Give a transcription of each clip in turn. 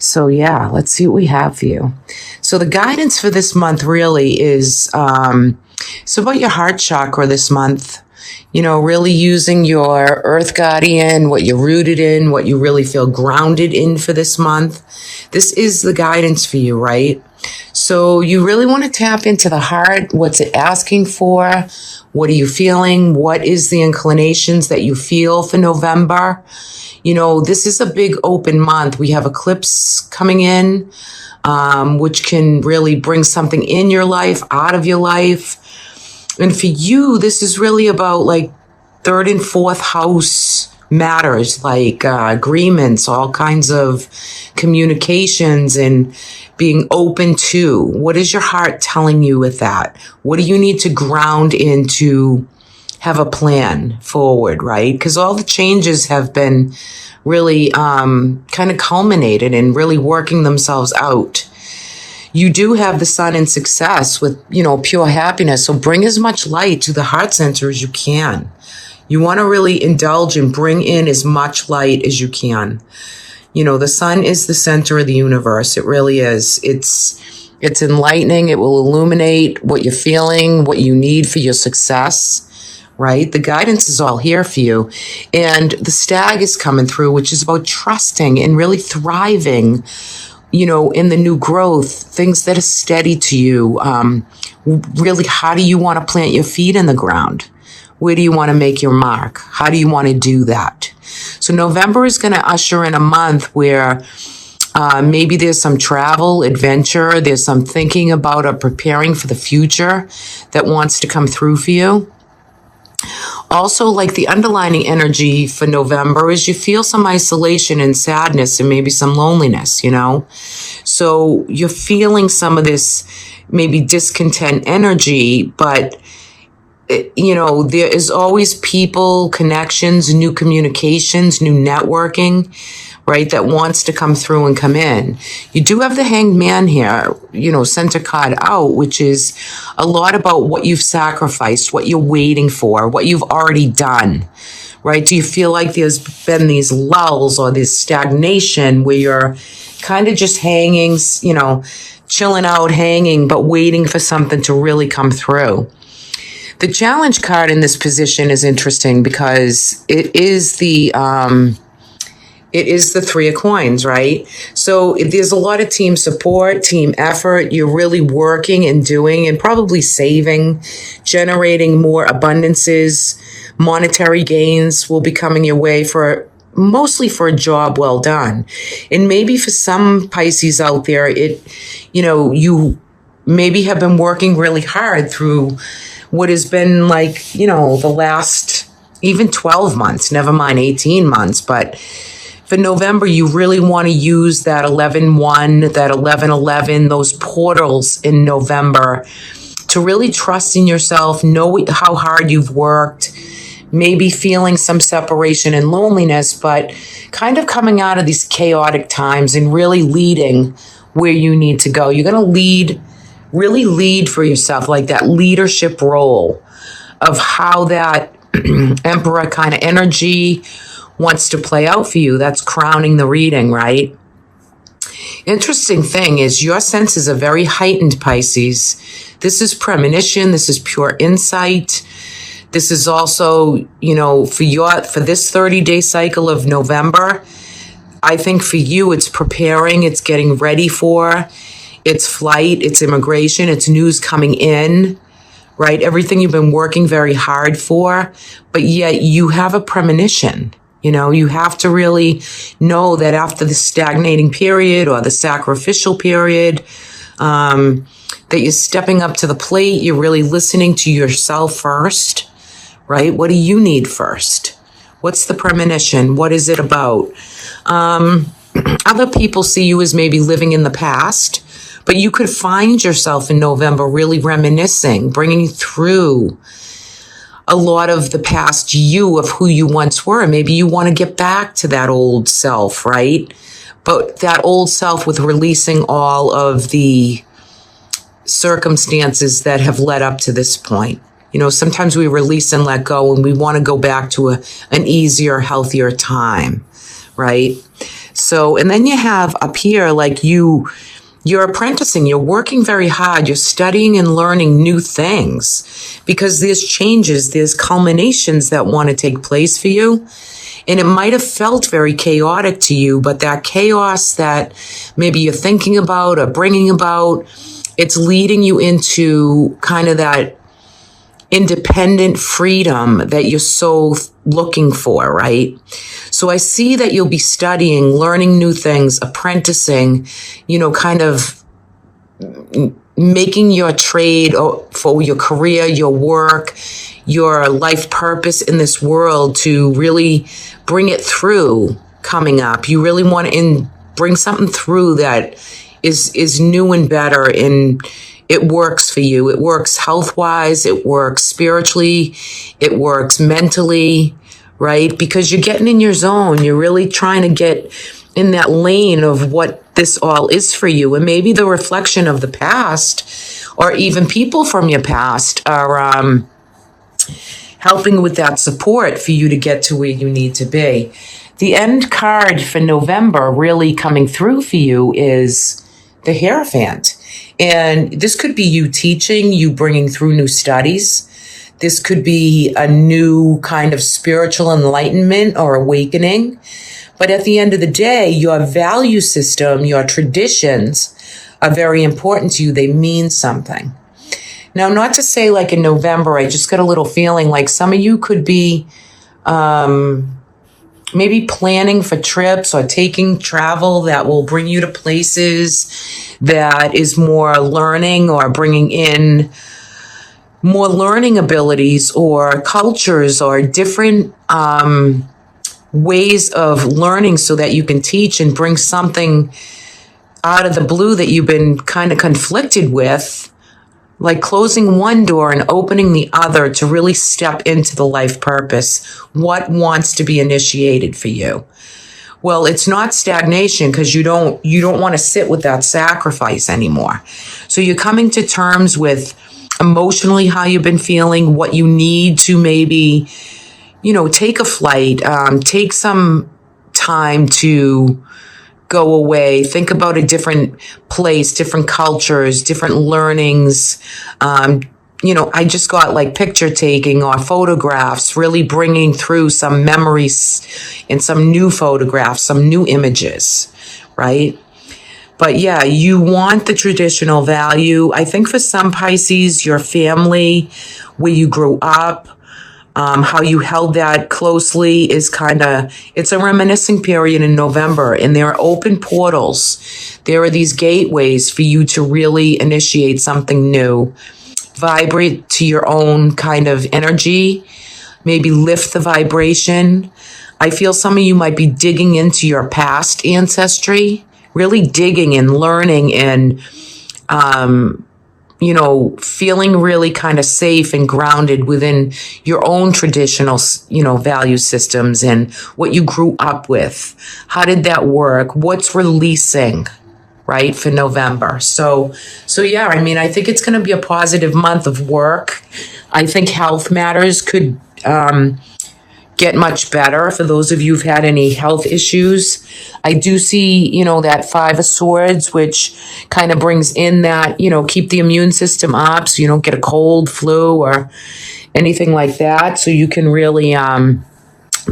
So yeah, let's see what we have for you. So the guidance for this month really is, it's about your heart chakra this month. Really using your earth guardian, what you're rooted in, what you really feel grounded in for this month. This is the guidance for you, right? So you really want to tap into the heart. What's it asking for? What are you feeling? What is the inclinations that you feel for November? This is a big open month. We have eclipse coming in, which can really bring something in your life, out of your life. And for you, this is really about like third and fourth house matters, like agreements, all kinds of communications and being open to. What is your heart telling you with that? What do you need to ground in to have a plan forward, right? Because all the changes have been really kind of culminated and really working themselves out. You do have the sun in success with, pure happiness. So bring as much light to the heart center as you can. You want to really indulge and bring in as much light as you can. The sun is the center of the universe. It really is. It's enlightening. It will illuminate what you're feeling, what you need for your success, right? The guidance is all here for you. And the stag is coming through, which is about trusting and really thriving, in the new growth, things that are steady to you. Really, how do you want to plant your feet in the ground? Where do you want to make your mark? How do you want to do that? So November is going to usher in a month where maybe there's some travel, adventure, there's some thinking about or preparing for the future that wants to come through for you. Also, like the underlining energy for November is you feel some isolation and sadness and maybe some loneliness, So you're feeling some of this maybe discontent energy, but there is always people, connections, new communications, new networking, right, that wants to come through and come in. You do have the Hanged Man here, center card out, which is a lot about what you've sacrificed, what you're waiting for, what you've already done, right? Do you feel like there's been these lulls or this stagnation where you're kind of just hanging, chilling out, hanging, but waiting for something to really come through? The challenge card in this position is interesting because it is the Three of Coins, right? So there's a lot of team support, team effort. You're really working and doing and probably saving, generating more abundances. Monetary gains will be coming your way mostly for a job well done. And maybe for some Pisces out there, you maybe have been working really hard through what has been like, the last even 12 months, never mind 18 months. But for November, you really want to use that 11-1, that 11-11, those portals in November to really trust in yourself, know how hard you've worked, maybe feeling some separation and loneliness, but kind of coming out of these chaotic times and really leading where you need to go. You're going to really lead for yourself, like that leadership role of how that emperor kind of energy wants to play out for you. That's crowning the reading, right? Interesting thing is your senses are very heightened, Pisces. This is premonition. This is pure insight. This is also, for this 30-day cycle of November, I think for you, it's preparing, it's getting ready for, it's flight, it's immigration, it's news coming in, right? Everything you've been working very hard for, but yet you have a premonition. You have to really know that after the stagnating period or the sacrificial period, that you're stepping up to the plate, you're really listening to yourself first, right? What do you need first? What's the premonition? What is it about? Other people see you as maybe living in the past, but you could find yourself in November really reminiscing, bringing through a lot of the past you of who you once were. Maybe you want to get back to that old self, right? But that old self with releasing all of the circumstances that have led up to this point. Sometimes we release and let go and we want to go back to an easier, healthier time, right? So, and then you have up here, like you're apprenticing, you're working very hard, you're studying and learning new things because there's changes, there's culminations that want to take place for you. And it might have felt very chaotic to you, but that chaos that maybe you're thinking about or bringing about, it's leading you into kind of that independent freedom that you're so looking for, right? So I see that you'll be studying, learning new things, apprenticing, kind of making your trade for your career, your work, your life purpose in this world to really bring it through coming up. You really want to bring something through that is new and better, and it works for you. It works health-wise, it works spiritually, it works mentally, right? Because you're getting in your zone. You're really trying to get in that lane of what this all is for you. And maybe the reflection of the past or even people from your past are helping with that support for you to get to where you need to be. The end card for November really coming through for you is the Hierophant. And this could be you teaching, you bringing through new studies. This could be a new kind of spiritual enlightenment or awakening. But at the end of the day, your value system, your traditions are very important to you. They mean something. Now, not to say like in November, I just got a little feeling like some of you could be maybe planning for trips or taking travel that will bring you to places that is more learning or bringing in more learning abilities or cultures or different ways of learning so that you can teach and bring something out of the blue that you've been kind of conflicted with, like closing one door and opening the other to really step into the life purpose. What wants to be initiated for you? Well, it's not stagnation because you don't want to sit with that sacrifice anymore. So you're coming to terms with emotionally how you've been feeling, what you need to maybe, take a flight, take some time to go away, think about a different place, different cultures, different learnings. I just got like picture taking or photographs, really bringing through some memories and some new photographs, some new images, right? But yeah, you want the traditional value. I think for some Pisces, your family, where you grew up, how you held that closely is it's a reminiscing period in November, and there are open portals. There are these gateways for you to really initiate something new, vibrate to your own kind of energy, maybe lift the vibration. I feel some of you might be digging into your past ancestry, really digging and learning and, feeling really kind of safe and grounded within your own traditional, value systems and what you grew up with. How did that work? What's releasing, right, for November? So yeah, I think it's going to be a positive month of work. I think health matters could get much better for those of you who've had any health issues. I do see, that 5 of Swords, which kind of brings in that, keep the immune system up so you don't get a cold, flu, or anything like that. So you can really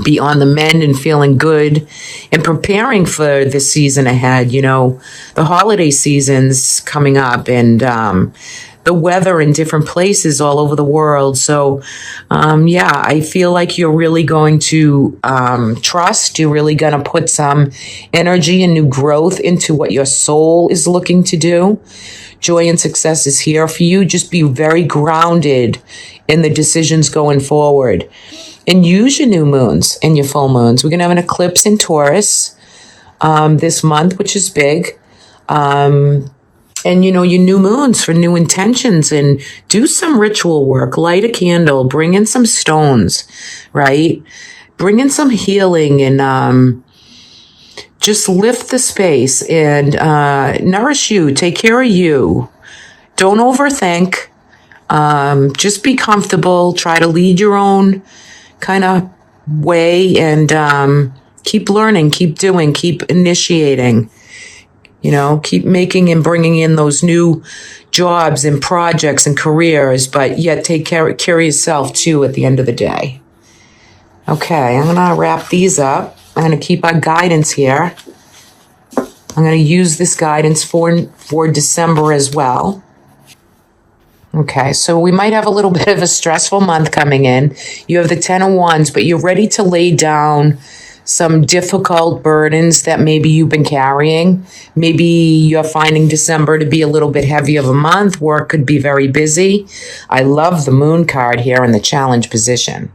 be on the mend and feeling good and preparing for the season ahead. The holiday season's coming up, and the weather in different places all over the world. So, I feel like you're really going to trust. You're really going to put some energy and new growth into what your soul is looking to do. Joy and success is here for you. Just be very grounded in the decisions going forward. And use your new moons and your full moons. We're going to have an eclipse in Taurus this month, which is big. And, your new moons for new intentions, and do some ritual work, light a candle, bring in some stones, right? Bring in some healing and just lift the space and nourish you, take care of you. Don't overthink. Just be comfortable. Try to lead your own kind of way and Keep learning, keep doing, keep initiating, keep making and bringing in those new jobs and projects and careers, but yet take care of yourself too at the end of the day. Okay, I'm going to wrap these up. I'm going to keep our guidance here. I'm going to use this guidance for December as well. Okay, so we might have a little bit of a stressful month coming in. You have the 10 of Wands, but you're ready to lay down some difficult burdens that maybe you've been carrying. Maybe you're finding December to be a little bit heavy of a month. Work could be very busy. I love the Moon card here in the challenge position.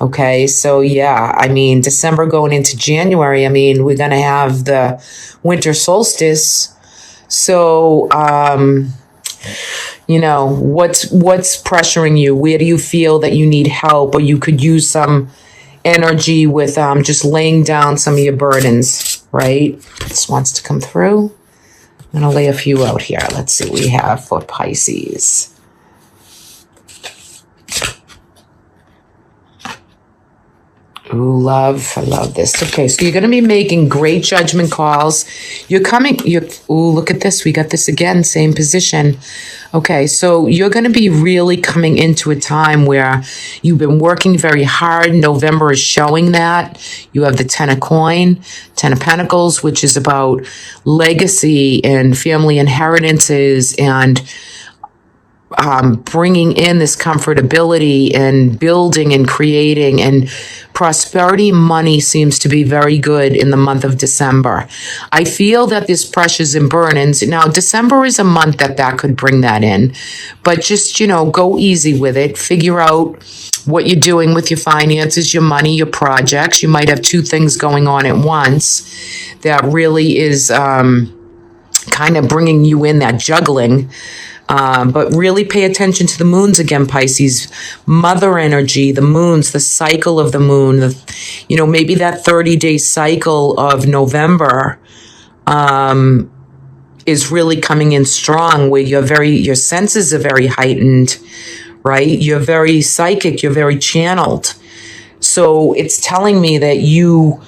Okay, so yeah, December going into January, we're going to have the winter solstice. So, what's pressuring you? Where do you feel that you need help, or you could use some energy with just laying down some of your burdens, right? This wants to come through. I'm going to lay a few out here. Let's see what we have for Pisces. Ooh, love. I love this. Okay, so you're going to be making great judgment calls. Look at this. We got this again, same position. Okay, so you're going to be really coming into a time where you've been working very hard. November is showing that. You have the 10 of coin, 10 of pentacles, which is about legacy and family inheritances and bringing in this comfortability and building and creating, and prosperity money seems to be very good in the month of December. I feel that there's pressures and burdens. Now, December is a month that could bring that in, but just, go easy with it. Figure out what you're doing with your finances, your money, your projects. You might have two things going on at once that really is kind of bringing you in that juggling. But really pay attention to the moons again, Pisces. Mother energy, the moons, the cycle of the moon, maybe that 30-day cycle of November is really coming in strong, where your senses are very heightened, right? You're very psychic, you're very channeled. So it's telling me that you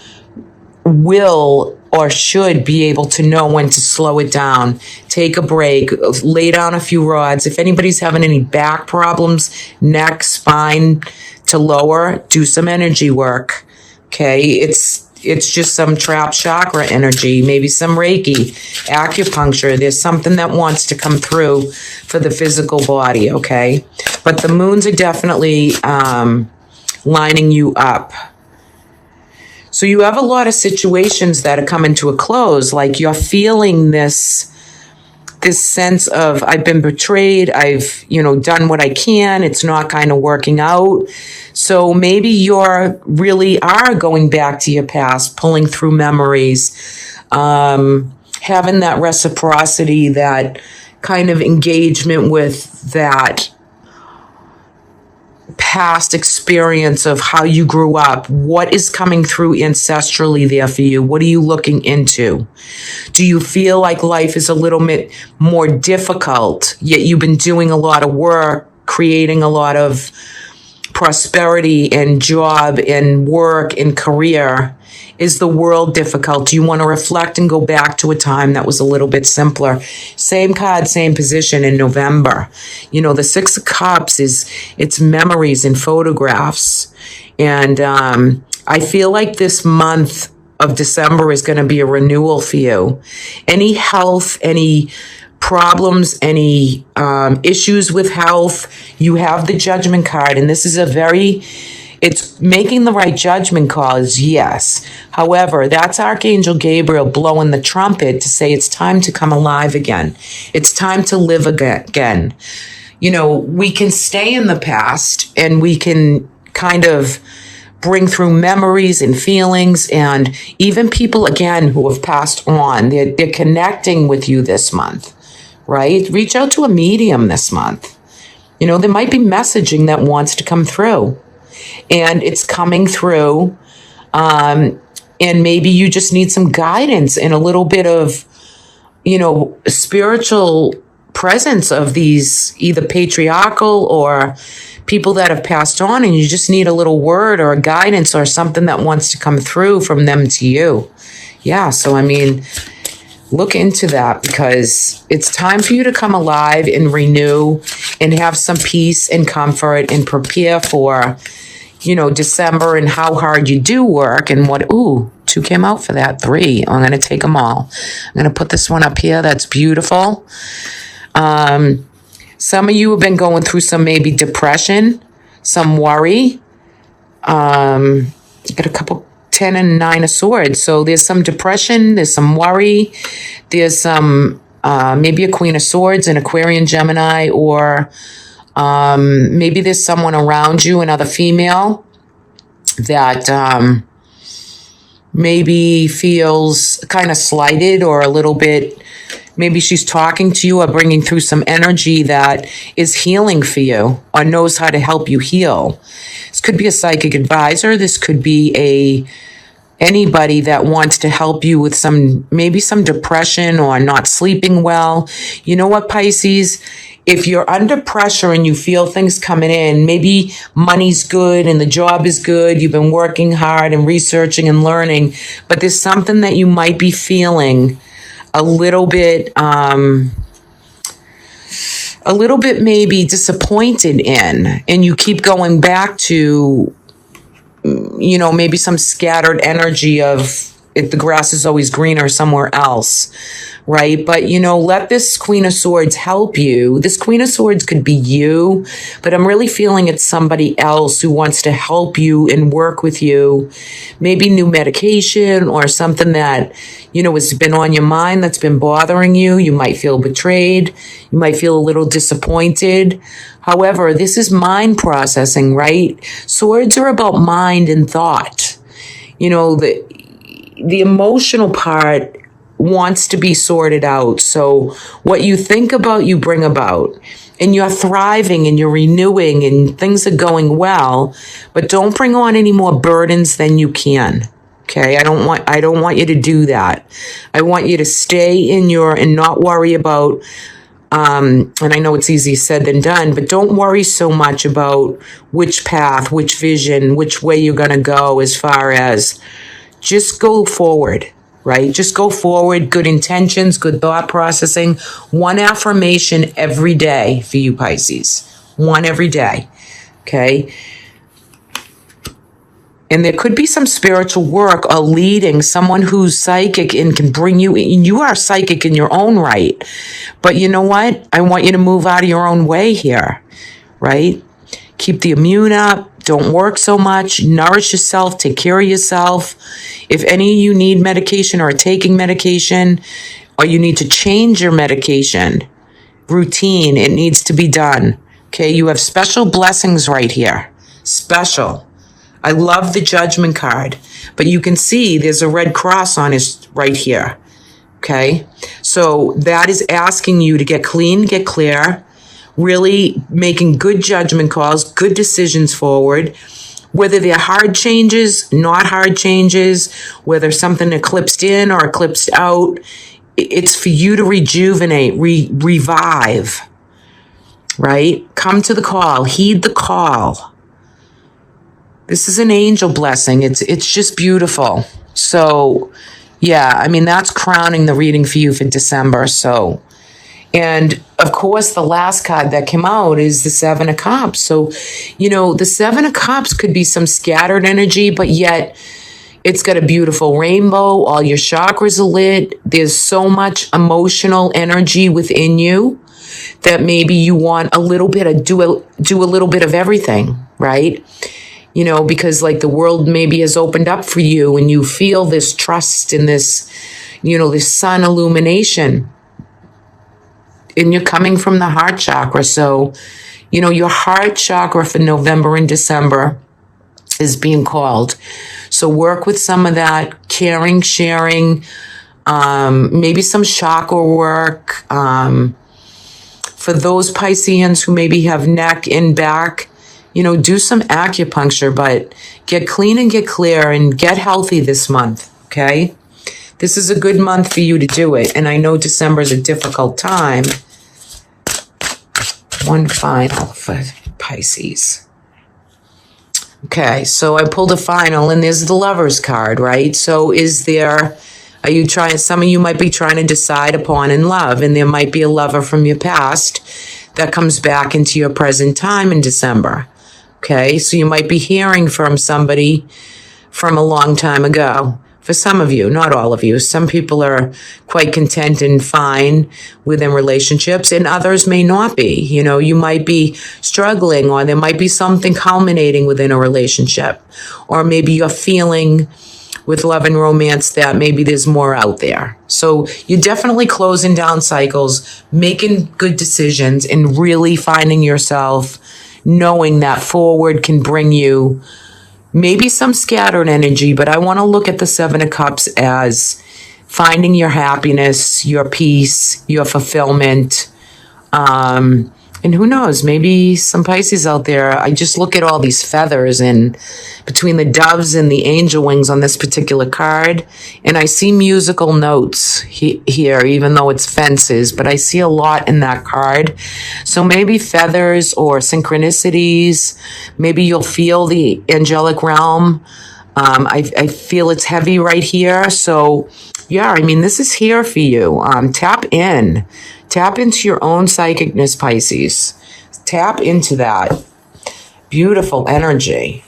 will or should be able to know when to slow it down, take a break, lay down a few rods. If anybody's having any back problems, neck, spine to lower, do some energy work. Okay, it's just some trapped chakra energy, maybe some Reiki, acupuncture. There's something that wants to come through for the physical body, okay? But the moons are definitely lining you up. So you have a lot of situations that are coming to a close, like you're feeling this sense of, I've been betrayed, I've, done what I can, it's not kind of working out. So maybe you're really are going back to your past, pulling through memories, having that reciprocity, that kind of engagement with that past experience of how you grew up. What is coming through ancestrally there for you? What are you looking into? Do you feel like life is a little bit more difficult, yet you've been doing a lot of work, creating a lot of prosperity and job and work and career? Is the world difficult? Do you want to reflect and go back to a time that was a little bit simpler? Same card, same position in November. The Six of Cups it's memories and photographs. And I feel like this month of December is going to be a renewal for you. Any health, any problems, any issues with health, you have the Judgment card. And this is it's making the right judgment calls, yes. However, that's Archangel Gabriel blowing the trumpet to say it's time to come alive again. It's time to live again. We can stay in the past and we can kind of bring through memories and feelings, and even people, again, who have passed on, they're connecting with you this month, right? Reach out to a medium this month. There might be messaging that wants to come through. And it's coming through, and maybe you just need some guidance and a little bit of, spiritual presence of these either patriarchal or people that have passed on and you just need a little word or a guidance or something that wants to come through from them to you. Yeah, so I mean, look into that because it's time for you to come alive and renew and have some peace and comfort and prepare for, you know, December and how hard you do work and what, 2 came out for that, 3. I'm going to take them all. I'm going to put this one up here. That's beautiful. Some of you have been going through some maybe depression, some worry. You got a couple 10 and 9 of swords. So there's some depression, there's some worry, there's some maybe a Queen of Swords, an Aquarian, Gemini, or maybe there's someone around you, another female, that maybe feels kind of slighted or a little bit, maybe she's talking to you or bringing through some energy that is healing for you or knows how to help you heal. This could be a psychic advisor. This could be anybody that wants to help you with maybe some depression or not sleeping well. You know what, Pisces? If you're under pressure and you feel things coming in, maybe money's good and the job is good, you've been working hard and researching and learning, but there's something that you might be feeling a little bit maybe disappointed in, and you keep going back to, you know, maybe some scattered energy of if the grass is always greener somewhere else, right? But, you know, let this Queen of Swords help you. This Queen of Swords could be you, but I'm really feeling it's somebody else who wants to help you and work with you. Maybe new medication or something that, you know, has been on your mind that's been bothering you. You might feel betrayed. You might feel a little disappointed. However, this is mind processing, right? Swords are about mind and thought. You know, the emotional part wants to be sorted out. So what you think about, you bring about. And you're thriving and you're renewing and things are going well. But don't bring on any more burdens than you can. Okay, I don't want you to do that. I want you to stay and not worry about, and I know it's easier said than done, but don't worry so much about which path, which vision, which way you're going to go as far as just go forward, right? Just go forward, good intentions, good thought processing, one affirmation every day for you, Pisces. One every day, okay? And there could be some spiritual work or leading, someone who's psychic and can bring you in. You are psychic in your own right. But you know what? I want you to move out of your own way here, right? Keep the immune up. Don't work so much. Nourish yourself. Take care of yourself. If any of you need medication or are taking medication, or you need to change your medication routine, it needs to be done. Okay? You have special blessings right here. Special. I love the Judgment card, but you can see there's a red cross on it right here, okay? So that is asking you to get clean, get clear, really making good judgment calls, good decisions forward, whether they're hard changes, not hard changes, whether something eclipsed in or eclipsed out, it's for you to rejuvenate, revive, right? Come to the call, heed the call. This is an angel blessing. It's just beautiful. So, yeah, I mean, that's crowning the reading for you for December. So, and of course, the last card that came out is the 7 of Cups. So, you know, the 7 of Cups could be some scattered energy, but yet it's got a beautiful rainbow. All your chakras are lit. There's so much emotional energy within you that maybe you want a little bit of do a little bit of everything, right? You know, because like the world maybe has opened up for you and you feel this trust and this, you know, this sun illumination. And you're coming from the heart chakra. So, you know, your heart chakra for November and December is being called. So work with some of that caring, sharing, maybe some chakra work. For those Pisceans who maybe have neck and back, you know, do some acupuncture, but get clean and get clear and get healthy this month, okay? This is a good month for you to do it. And I know December is a difficult time. One final for Pisces. Okay, so I pulled a final, and there's the Lover's card, right? So are you trying, some of you might be trying to decide upon in love, and there might be a lover from your past that comes back into your present time in December. Okay, so you might be hearing from somebody from a long time ago. For some of you, not all of you. Some people are quite content and fine within relationships, and others may not be. You know, you might be struggling, or there might be something culminating within a relationship, or maybe you're feeling with love and romance that maybe there's more out there. So you're definitely closing down cycles, making good decisions, and really finding yourself, knowing that forward can bring you maybe some scattered energy, but I want to look at the Seven of Cups as finding your happiness, your peace, your fulfillment. And who knows, maybe some Pisces out there, I just look at all these feathers and between the doves and the angel wings on this particular card, and I see musical notes here, even though it's fences, but I see a lot in that card. So maybe feathers or synchronicities, maybe you'll feel the angelic realm. I feel it's heavy right here. So yeah, I mean, this is here for you. Tap into your own psychicness, Pisces. Tap into that beautiful energy.